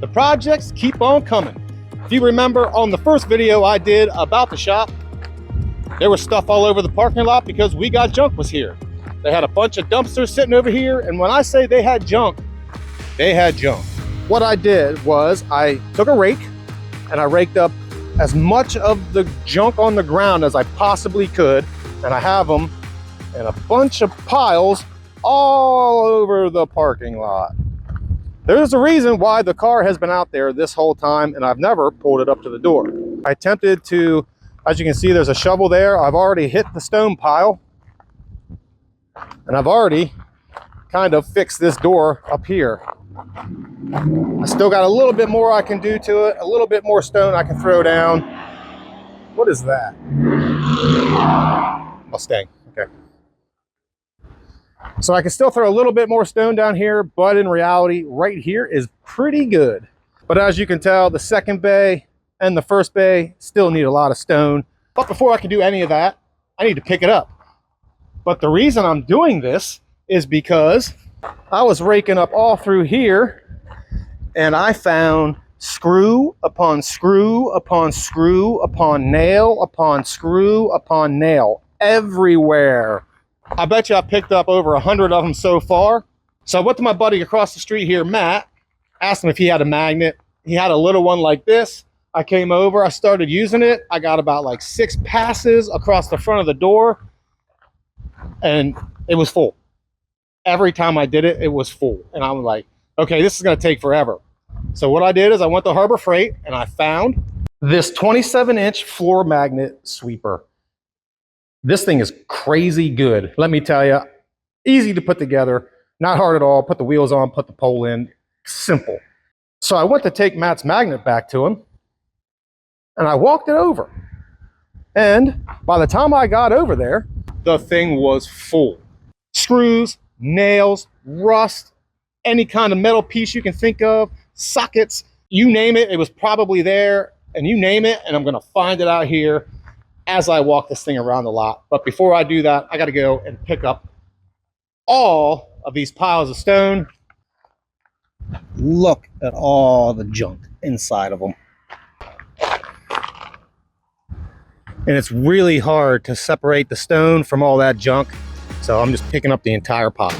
The projects keep on coming. If you remember on the first video I did about the shop, there was stuff all over the parking lot because We Got Junk was here. They had a bunch of dumpsters sitting over here, and when I say they had junk, they had junk. What I did was I took a rake and I raked up as much of the junk on the ground as I possibly could, and I have them in a bunch of piles all over the parking lot. There's a reason why the car has been out there this whole time and I've never pulled it up to the door. I attempted to, as you can see, there's a shovel there. I've already hit the stone pile and I've already kind of fixed this door up here. I still got a little bit more I can do to it, a little bit more stone I can throw down. What is that? Mustang, okay. So I can still throw a little bit more stone down here, but in reality, right here is pretty good. But as you can tell, the second bay and the first bay still need a lot of stone. But before I can do any of that, I need to pick it up. But the reason I'm doing this is because I was raking up all through here and I found screw upon screw upon screw upon nail upon screw upon nail everywhere. I bet you I picked up over 100 of them so far. So I went to my buddy across the street here, Matt, asked him if he had a magnet. He had a little one like this. I came over, I started using it. I got about like 6 passes across the front of the door and it was full. Every time I did it, it was full. And I'm like, okay, this is gonna take forever. So what I did is I went to Harbor Freight and I found this 27-inch floor magnet sweeper. This thing is crazy good. Let me tell you, easy to put together, not hard at all. Put the wheels on, put the pole in, simple. So I went to take Matt's magnet back to him and I walked it over. And by the time I got over there, the thing was full. Screws, nails, rust, any kind of metal piece you can think of, sockets, you name it, it was probably there, and you name it, and I'm gonna find it out here as I walk this thing around the lot. But before I do that, I gotta go and pick up all of these piles of stone. Look at all the junk inside of them. And it's really hard to separate the stone from all that junk. So I'm just picking up the entire pile.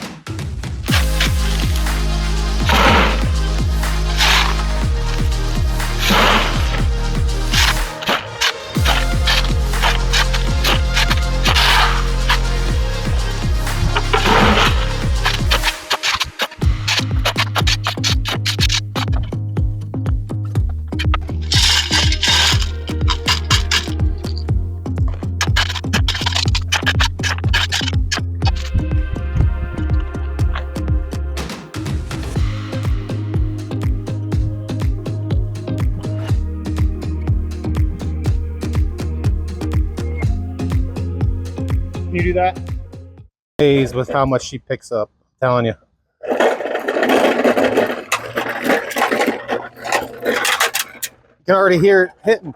Can you do that? Amazed with how much she picks up, I'm telling you. You can already hear it hitting.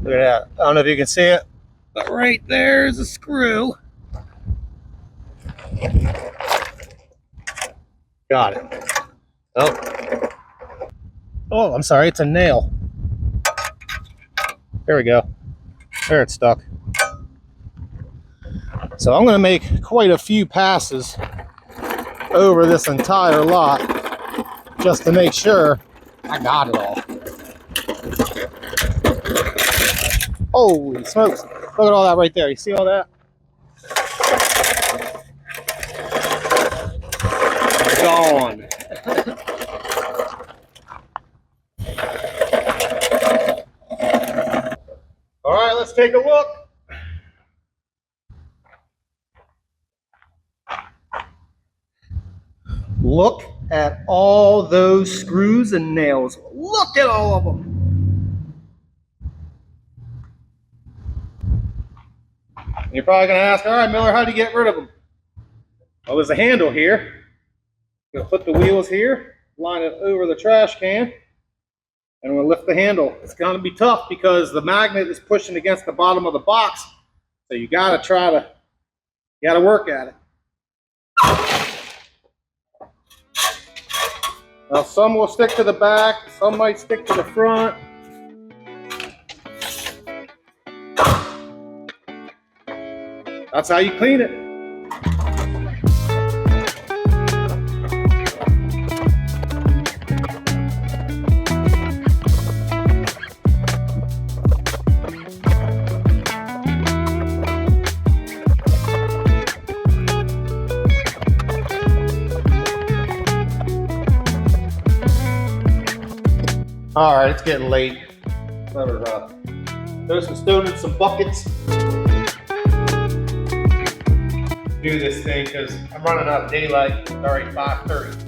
Look at that. I don't know if you can see it, but right there's a screw. Got it. Oh, I'm sorry, it's a nail. There we go. There, it's stuck. So I'm gonna make quite a few passes over this entire lot just to make sure I got it all. Holy smokes. Look at all that right there. You see all that? Gone. All right, let's take a look. Look at all those screws and nails. Look at all of them. You're probably going to ask, all right, Miller, how do you get rid of them? Well, there's a handle here. You'll put the wheels here, line it over the trash can, And we'll lift the handle. It's going to be tough because the magnet is pushing against the bottom of the box. So you got to work at it. Now some will stick to the back, some might stick to the front. That's how you clean it. All right, it's getting late. Better throw some stone in some buckets. Do this thing because I'm running out of daylight. It's already 5:30.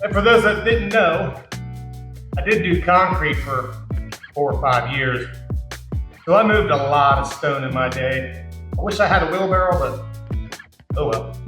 And for those that didn't know, I did do concrete for 4 or 5 years. So I moved a lot of stone in my day. I wish I had a wheelbarrow, but oh well.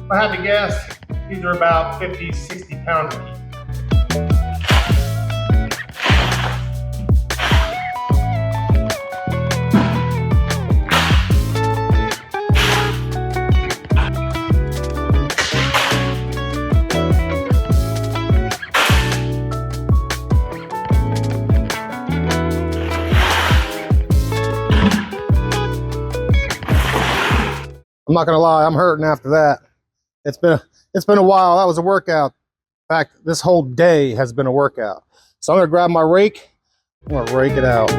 If I had to guess, these are about 50, 60 pounds each. I'm not gonna lie, I'm hurting after that. It's been a while. That was a workout. In fact, this whole day has been a workout. So I'm gonna grab my rake. I'm gonna rake it out.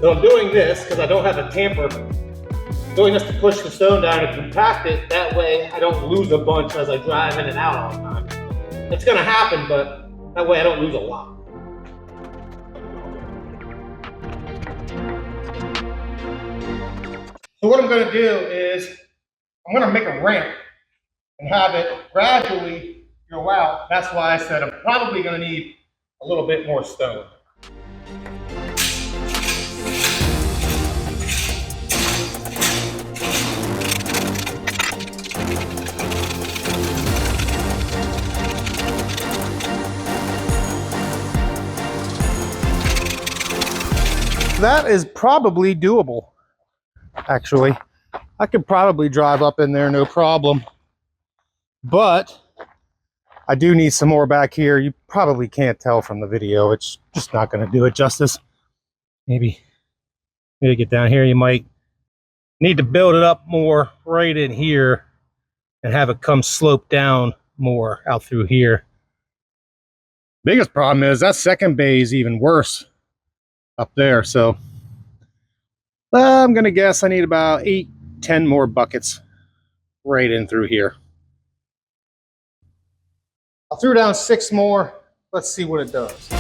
So I'm doing this because I don't have a tamper. I'm doing this to push the stone down and compact it. That way I don't lose a bunch as I drive in and out all the time. It's gonna happen, but that way I don't lose a lot. So what I'm gonna do is I'm gonna make a ramp and have it gradually go out. That's why I said I'm probably gonna need a little bit more stone. That is probably doable, actually. I could probably drive up in there, no problem. But I do need some more back here. You probably can't tell from the video. It's just not going to do it justice. Maybe get down here. You might need to build it up more right in here and have it come slope down more out through here. Biggest problem is that second bay is even worse up there. So I'm gonna guess I need about 8-10 more buckets right in through here. I threw down 6 more. Let's see what it does.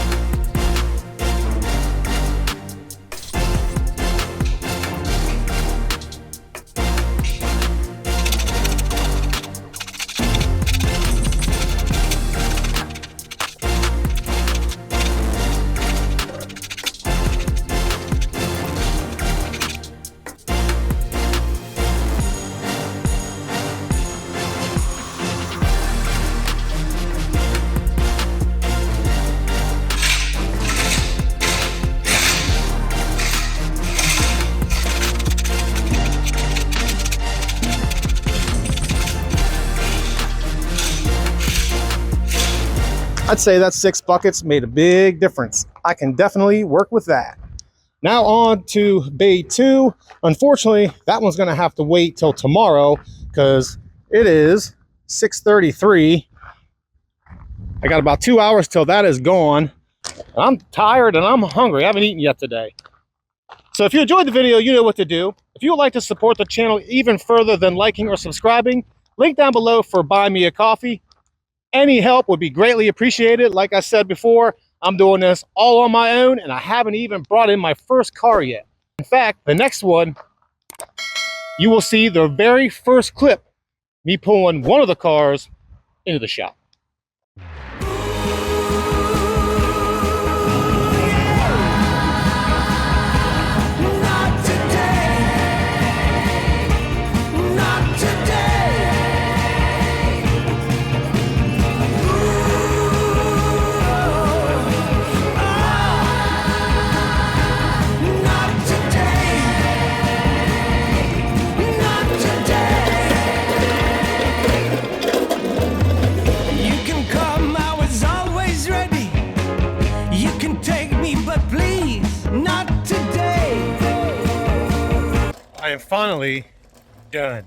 I'd say that 6 buckets made a big difference. I can definitely work with that. Now on to bay 2. Unfortunately, that one's gonna have to wait till tomorrow because it is 6:33. I got about 2 hours till that is gone. I'm tired and I'm hungry. I haven't eaten yet today. So if you enjoyed the video, you know what to do. If you would like to support the channel even further than liking or subscribing, link down below for Buy Me a Coffee. Any help would be greatly appreciated. Like I said before, I'm doing this all on my own and I haven't even brought in my first car yet. In fact, the next one, you will see the very first clip, me pulling one of the cars into the shop. I am finally done.